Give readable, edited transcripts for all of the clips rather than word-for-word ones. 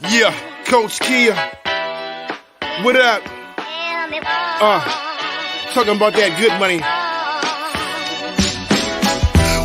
Yeah, Coach Kia. What up? Talking about that good money.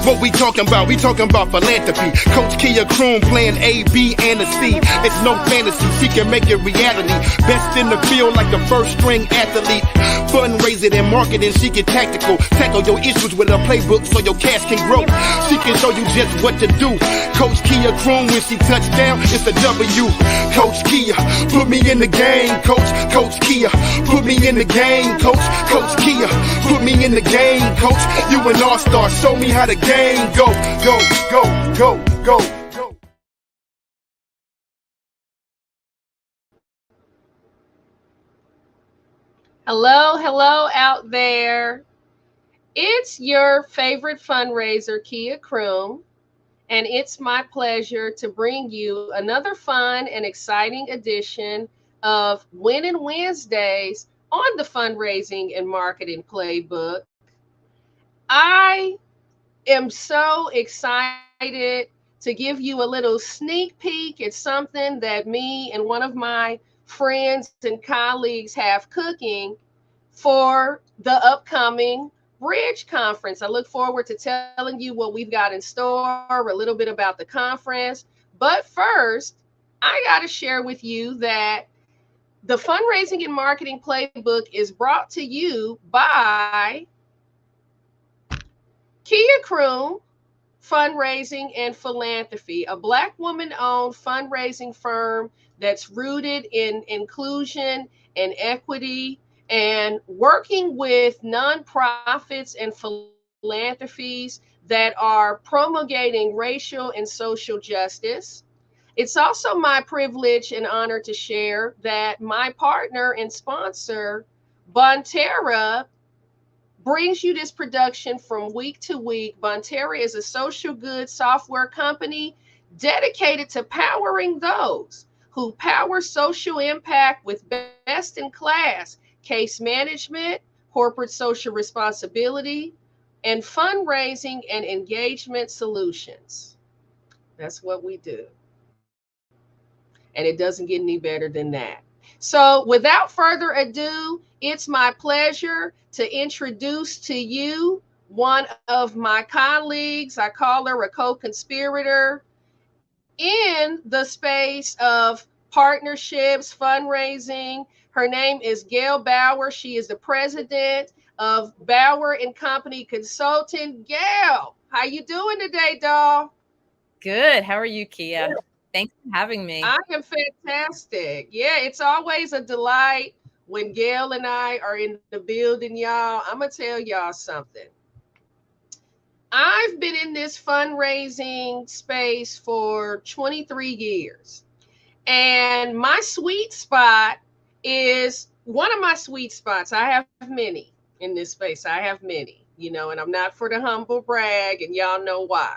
What we talking about? We talking about philanthropy. Coach Kia Kroon playing A, B, and a C. It's no fantasy. She can make it reality. Best in the field like a first string athlete. Fundraising and marketing, she get tactical. Tackle your issues with a playbook so your cash can grow. She can show you just what to do. Coach Kia Kroon, when she touch down, it's a W. Coach Kia, put me in the game, Coach. Coach Kia, put me in the game, Coach. Coach Kia, put me in the game, Coach. You an all-star, show me how the game go, go, go, go, go. Hello out there. It's your favorite fundraiser, Kia Kroon, and it's my pleasure to bring you another fun and exciting edition of Winning Wednesdays on the Fundraising and Marketing Playbook. I am so excited to give you a little sneak peek at something that me and one of my friends and colleagues have cooking for the upcoming Bridge Conference. I look forward to telling you what we've got in store, a little bit about the conference. But first, I got to share with you that the Fundraising and Marketing Playbook is brought to you by Kia Kroon Fundraising and Philanthropy, a Black woman-owned fundraising firm that's rooted in inclusion and equity and working with nonprofits and philanthropies that are promulgating racial and social justice. It's also my privilege and honor to share that my partner and sponsor, Bonterra, brings you this production from week to week. Bonterra is a social good software company dedicated to powering those who power social impact with best in class case management, corporate social responsibility, and fundraising and engagement solutions. That's what we do. And it doesn't get any better than that. So without further ado, it's my pleasure to introduce to you one of my colleagues. I call her a co-conspirator in the space of partnerships, fundraising. Her name is Gail Bauer. She is the president of Bauer and Company Consulting. Gail, how you doing today, doll? Good. How are you, Kia? Thanks for having me. I am fantastic. Yeah, it's always a delight when Gail and I are in the building, y'all. I'm going to tell y'all something. I've been in this fundraising space for 23 years. And my sweet spot is one of my sweet spots. I have many in this space. I have many, and I'm not for the humble brag, and y'all know why,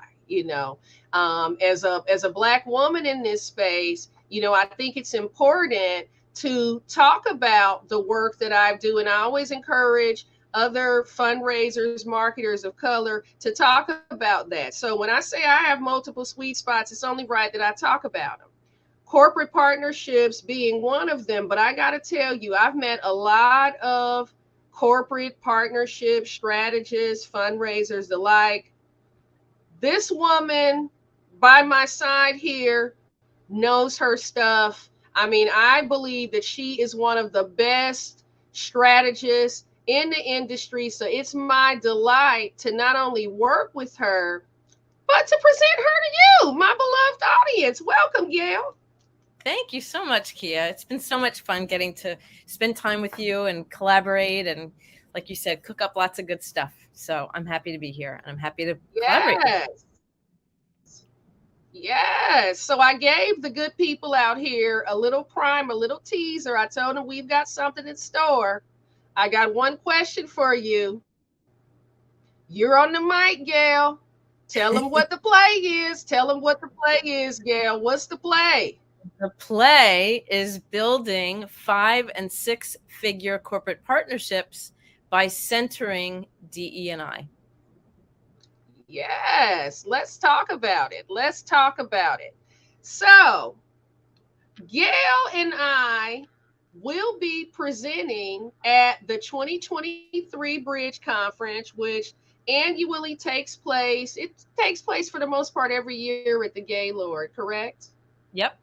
as a Black woman in this space, I think it's important to talk about the work that I do. And I always encourage other fundraisers, marketers of color to talk about that. So when I say I have multiple sweet spots, it's only right that I talk about them. Corporate partnerships being one of them. But I got to tell you, I've met a lot of corporate partnership strategists, fundraisers, the like. This woman by my side here knows her stuff. I mean, I believe that she is one of the best strategists in the industry. So it's my delight to not only work with her, but to present her to you, my beloved audience. Welcome, Gail. Thank you so much, Kia. It's been so much fun getting to spend time with you and collaborate and, like you said, cook up lots of good stuff. So I'm happy to be here, and I'm happy to collaborate. Yes. So I gave the good people out here a little prime, a little teaser. I told them we've got something in store. I got one question for you. You're on the mic, Gail. Tell them what the play is. Tell them what the play is, Gail. What's the play? The play is building 5- and 6-figure corporate partnerships by centering DE&I. Yes, let's talk about it. Let's talk about it. So, Gail and I will be presenting at the 2023 Bridge Conference, which annually takes place. It takes place for the most part every year at the Gaylord, correct? Yep.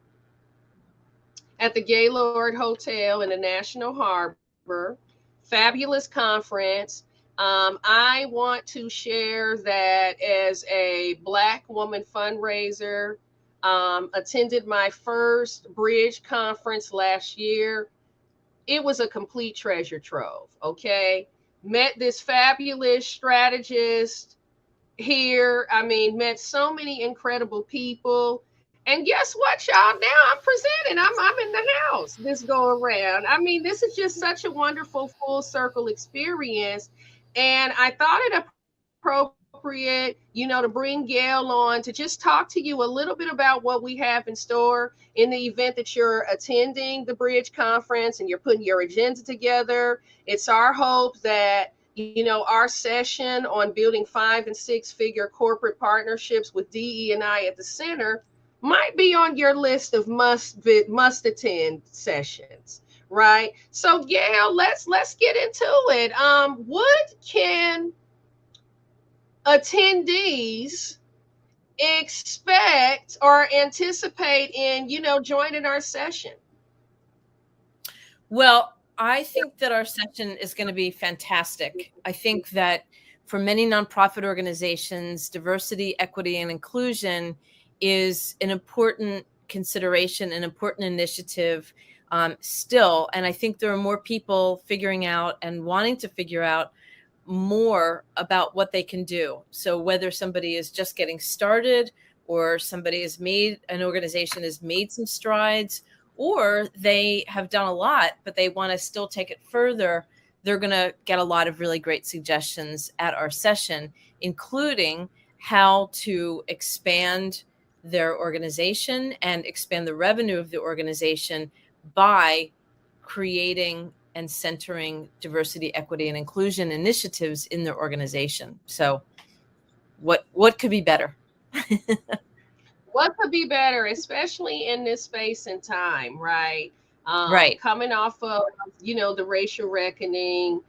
At the Gaylord Hotel in the National Harbor. Fabulous conference. I want to share that as a Black woman fundraiser, attended my first bridge conference last year. It was a complete treasure trove. Okay. Met this fabulous strategist here. I mean, met so many incredible people. And guess what, y'all? Now I'm presenting. I'm in the house this go around. I mean, this is just such a wonderful full circle experience. And I thought it appropriate, to bring Gail on to just talk to you a little bit about what we have in store in the event that you're attending the Bridge Conference and you're putting your agenda together. It's our hope that our session on building 5 and 6 figure corporate partnerships with DE&I at the center might be on your list of must attend sessions, right? So Gail, let's get into it. What can attendees expect or anticipate in joining our session? Well, I think that our session is going to be fantastic. I think that for many nonprofit organizations, diversity, equity, and inclusion is an important consideration, an important initiative still. And I think there are more people figuring out and wanting to figure out more about what they can do. So whether somebody is just getting started or somebody has made, an organization has made some strides, or they have done a lot, but they want to still take it further, they're going to get a lot of really great suggestions at our session, including how to expand their organization and expand the revenue of the organization by creating and centering diversity, equity, and inclusion initiatives in their organization. So what could be better? What could be better, especially in this space and time, right? Right. Coming off of, the racial reckoning,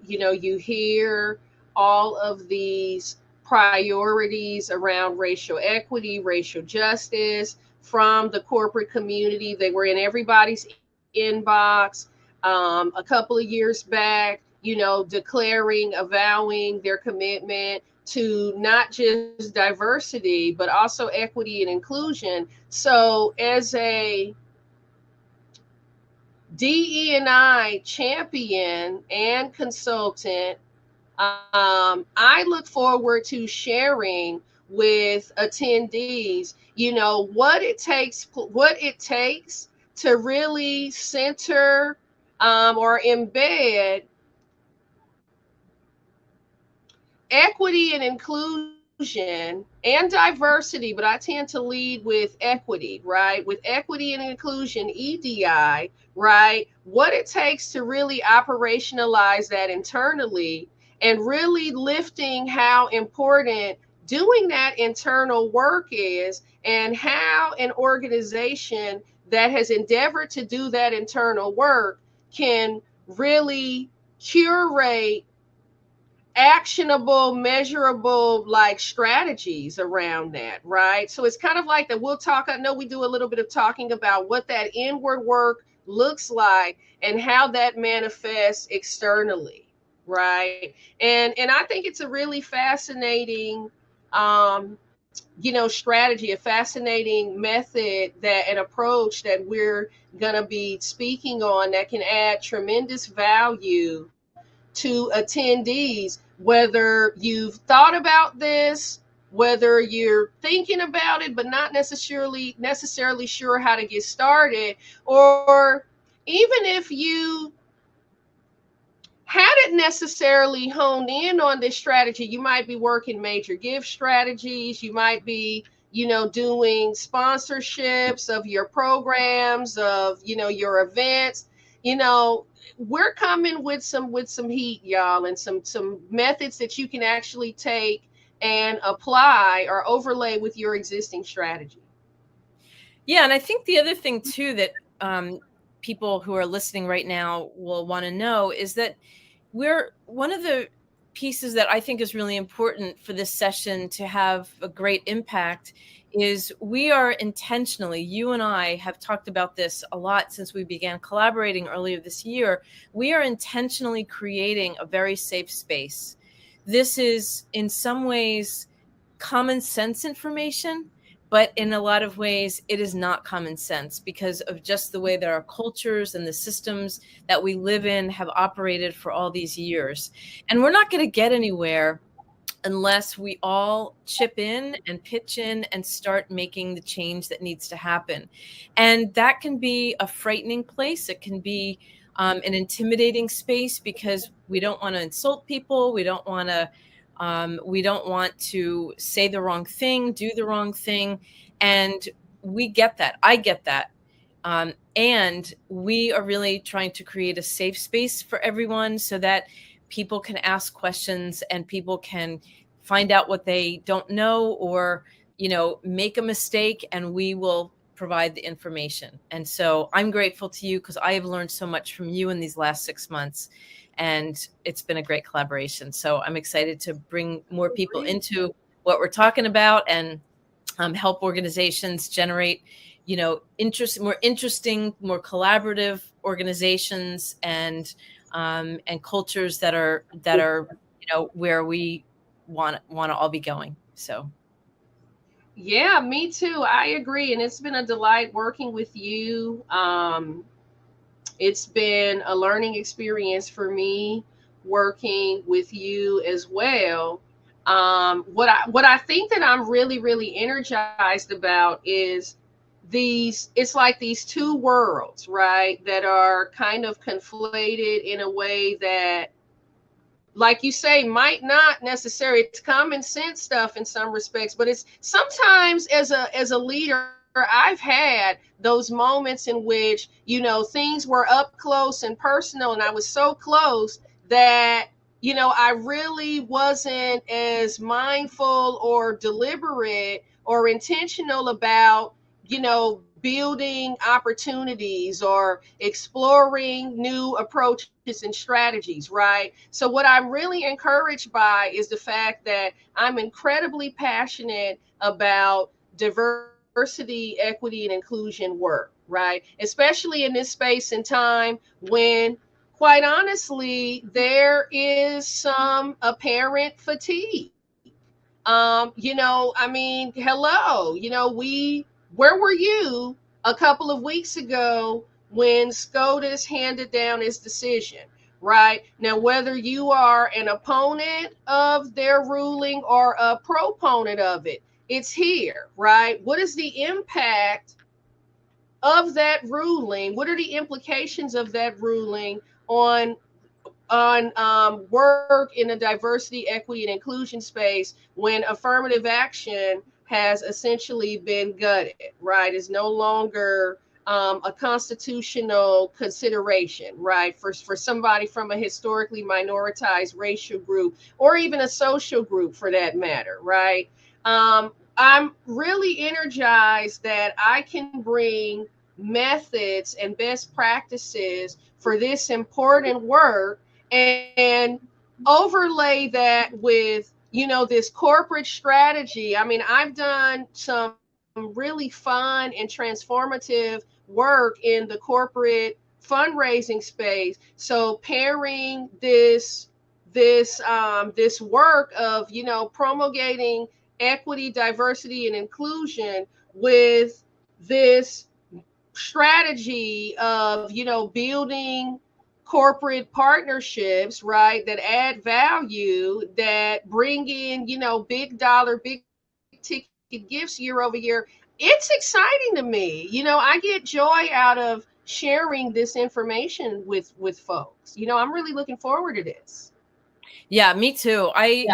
you hear all of these priorities around racial equity, racial justice from the corporate community. They were in everybody's inbox a couple of years back, declaring, avowing their commitment to not just diversity, but also equity and inclusion. So, as a DE&I champion and consultant, I look forward to sharing with attendees, what it takes to really center or embed equity and inclusion and diversity, but I tend to lead with equity, right? With equity and inclusion, EDI, right? What it takes to really operationalize that internally and really lifting how important doing that internal work is, and how an organization that has endeavored to do that internal work can really curate actionable, measurable like strategies around that, right? So it's kind of like that. We'll talk. I know we do a little bit of talking about what that inward work looks like and how that manifests externally, right? And I think it's a really fascinating strategy, a fascinating method, that an approach that we're going to be speaking on that can add tremendous value to attendees, whether you've thought about this, whether you're thinking about it but not necessarily sure how to get started, or even if you hadn't necessarily honed in on this strategy. You might be working major gift strategies. You might be, doing sponsorships of your programs, of, your events. We're coming with some heat, y'all, and some methods that you can actually take and apply or overlay with your existing strategy. Yeah, and I think the other thing too that people who are listening right now will want to know is that we're one of the pieces that I think is really important for this session to have a great impact is we are intentionally, you and I have talked about this a lot since we began collaborating earlier this year. We are intentionally creating a very safe space. This is in some ways common sense information, but in a lot of ways, it is not common sense because of just the way that our cultures and the systems that we live in have operated for all these years. And we're not going to get anywhere unless we all chip in and pitch in and start making the change that needs to happen. And that can be a frightening place. It can be an intimidating space because we don't want to insult people. We don't want to say the wrong thing, do the wrong thing. And we get that. I get that. And we are really trying to create a safe space for everyone so that people can ask questions and people can find out what they don't know or, make a mistake, and we will provide the information. And so I'm grateful to you because I have learned so much from you in these last 6 months. And it's been a great collaboration. So I'm excited to bring more people into what we're talking about and help organizations generate, more interesting, more collaborative organizations and cultures that are where we want to all be going. So. Yeah, me too. I agree. And it's been a delight working with you. It's been a learning experience for me working with you as well. What I think that I'm really, really energized about is it's like these two worlds, right? That are kind of conflated in a way that, like you say, might not necessarily, it's common sense stuff in some respects, but it's sometimes as a leader, I've had those moments in which, things were up close and personal, and I was so close that, I really wasn't as mindful or deliberate or intentional about, building opportunities or exploring new approaches and strategies, right? So, what I'm really encouraged by is the fact that I'm incredibly passionate about diversity, equity, and inclusion work, right? Especially in this space and time when, quite honestly, there is some apparent fatigue. Hello, where were you a couple of weeks ago when SCOTUS handed down its decision, right? Now, whether you are an opponent of their ruling or a proponent of it, it's here, right? What is the impact of that ruling? What are the implications of that ruling on work in a diversity, equity, and inclusion space when affirmative action has essentially been gutted, right? Is no longer a constitutional consideration, right? For somebody from a historically minoritized racial group or even a social group for that matter, right? I'm really energized that I can bring methods and best practices for this important work and overlay that with this corporate strategy. I mean, I've done some really fun and transformative work in the corporate fundraising space, so pairing this work of promulgating equity, diversity, and inclusion with this strategy of building corporate partnerships, right, that add value, that bring in big dollar, big ticket gifts year over year. It's exciting to me. I get joy out of sharing this information with folks. I'm really looking forward to this. Yeah, me too. I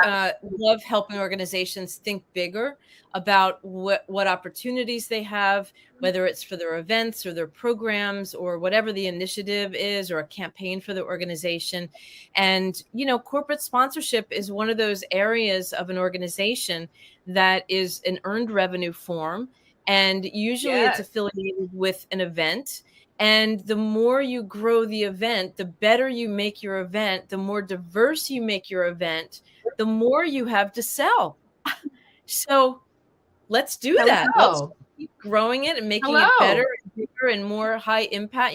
love helping organizations think bigger about what opportunities they have, whether it's for their events or their programs or whatever the initiative is or a campaign for the organization. And, corporate sponsorship is one of those areas of an organization that is an earned revenue form. And usually it's affiliated with an event. And the more you grow the event, the better you make your event, the more diverse you make your event, the more you have to sell. So let's do that. Let's keep growing it and making it better and bigger and more high impact,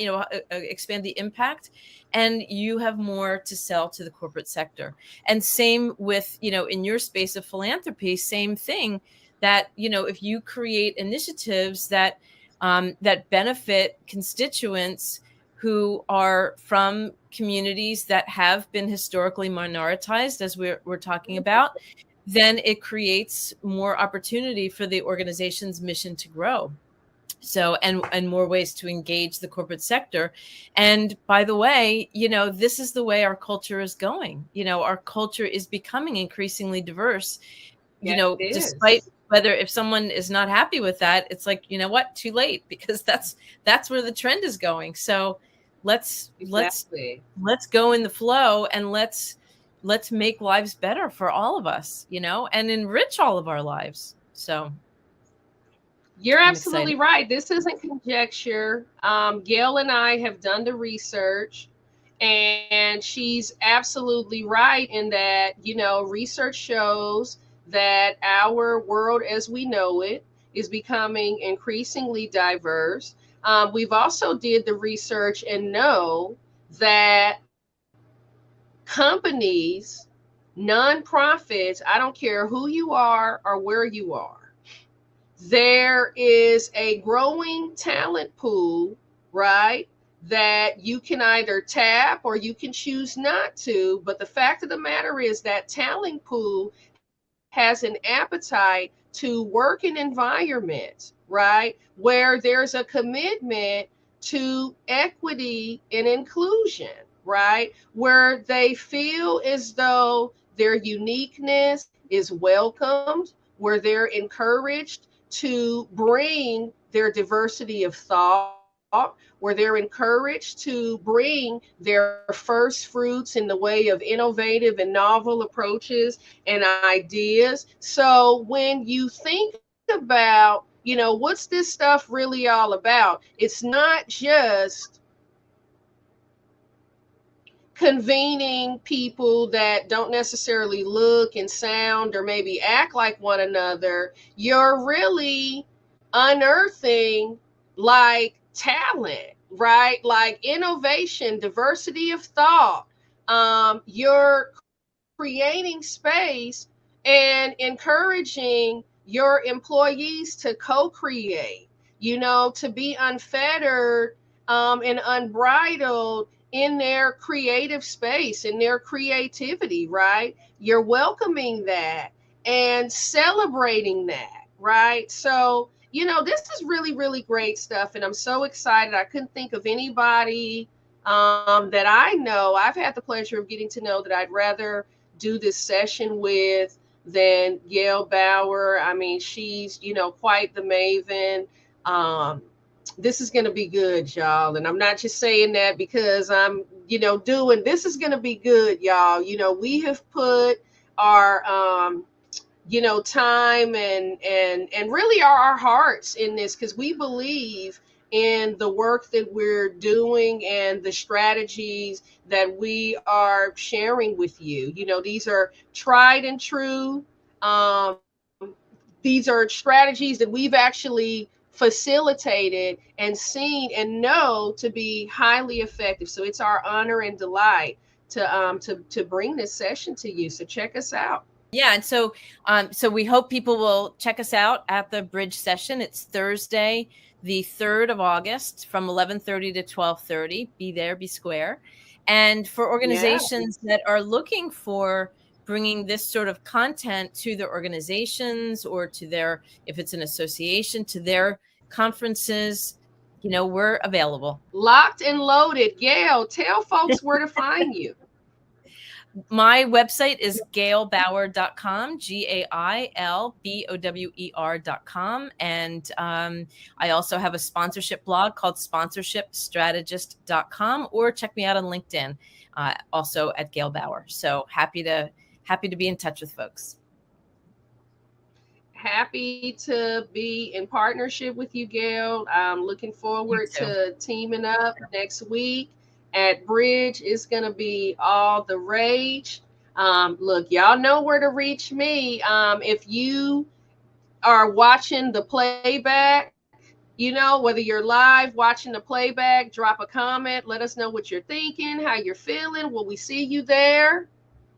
expand the impact, and you have more to sell to the corporate sector. And same with, in your space of philanthropy, same thing, that, if you create initiatives that that benefit constituents who are from communities that have been historically minoritized, as we're talking about, then it creates more opportunity for the organization's mission to grow. So, and more ways to engage the corporate sector. And by the way, this is the way our culture is going. Our culture is becoming increasingly diverse, despite whether if someone is not happy with that, it's like, what, too late, because that's where the trend is going. So let's go in the flow, and let's make lives better for all of us, and enrich all of our lives. So you're absolutely right. This isn't conjecture. Gail and I have done the research, and she's absolutely right in that, research shows that our world as we know it is becoming increasingly diverse. We've also did the research and know that companies, nonprofits, I don't care who you are or where you are, there is a growing talent pool, right? That you can either tap or you can choose not to. But the fact of the matter is that talent pool has an appetite to work in environments, right, where there's a commitment to equity and inclusion, right, where they feel as though their uniqueness is welcomed, where they're encouraged to bring their diversity of thought, where they're encouraged to bring their first fruits in the way of innovative and novel approaches and ideas. So when you think about, what's this stuff really all about? It's not just convening people that don't necessarily look and sound or maybe act like one another. You're really unearthing like talent, right? Like innovation, diversity of thought. You're creating space and encouraging your employees to co-create, to be unfettered and unbridled in their creative space, in their creativity, right? You're welcoming that and celebrating that, right? So, this is really, really great stuff. And I'm so excited. I couldn't think of anybody that I know, I've had the pleasure of getting to know, that I'd rather do this session with than Gail Bauer. I mean, she's, quite the maven. This is going to be good, y'all. And I'm not just saying that because I'm, doing, this is going to be good, y'all. We have put our, time and really our hearts in this, because we believe in the work that we're doing and the strategies that we are sharing with you. These are tried and true. These are strategies that we've actually facilitated and seen and know to be highly effective. So it's our honor and delight to bring this session to you. So check us out. Yeah, and so we hope people will check us out at the bridge session. It's Thursday, the 3rd of August, from 11:30 to 12:30. Be there, be square. And for organizations that are looking for bringing this sort of content to their organizations or to their, if it's an association, to their conferences, we're available. Locked and loaded. Gail, tell folks where to find you. My website is gailbauer.com, GAILBOWER.com. And I also have a sponsorship blog called sponsorshipstrategist.com, or check me out on LinkedIn, also at Gail Bauer. So happy to be in touch with folks. happy to be in partnership with you, Gail. I'm looking forward to teaming up next week at Bridge. It's going to be all the rage. Look, y'all know where to reach me. If you are watching the playback, you know, whether you're live watching the playback, drop a comment. Let us know what you're thinking, how you're feeling. Will we see you there?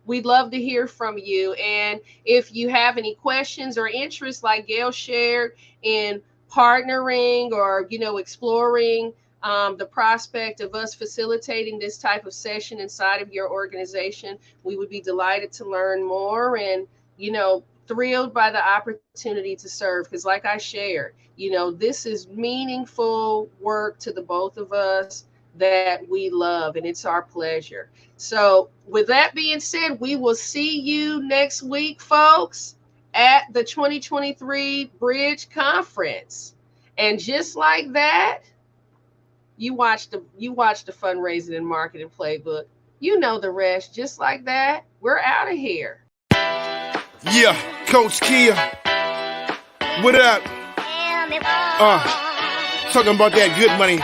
We'd love to hear from you. And if you have any questions or interests, like Gail shared, in partnering or, you know, exploring the prospect of us facilitating this type of session inside of your organization, we would be delighted to learn more and, you know, thrilled by the opportunity to serve. Because like I shared, you know, this is meaningful work to the both of us that we love, and it's our pleasure. So with that being said, we will see you next week, folks, at the 2023 Bridge Conference. And just like that, you watch the fundraising and marketing playbook. You know the rest. Just like that, we're out of here. Yeah, Coach Kia. What up? Talking about that good money.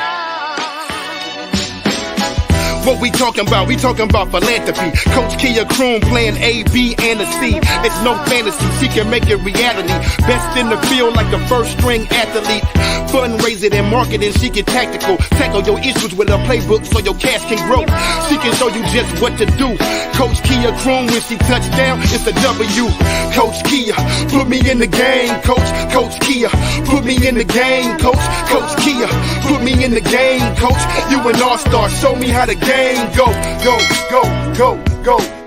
What we talking about? We talking about philanthropy. Coach Kia Kroon playing A, B, and a C. It's no fantasy. She can make it reality. Best in the field like a first string athlete. Fundraising and marketing, she get tactical. Tackle your issues with a playbook so your cash can grow. She can show you just what to do. Coach Kia Kroon, when she touch down, it's a W. Coach Kia, put me in the game, coach. Coach Kia, put me in the game, coach. Coach Kia, put me in the game, coach. You an all-star, show me how the game go, go, go, go, go.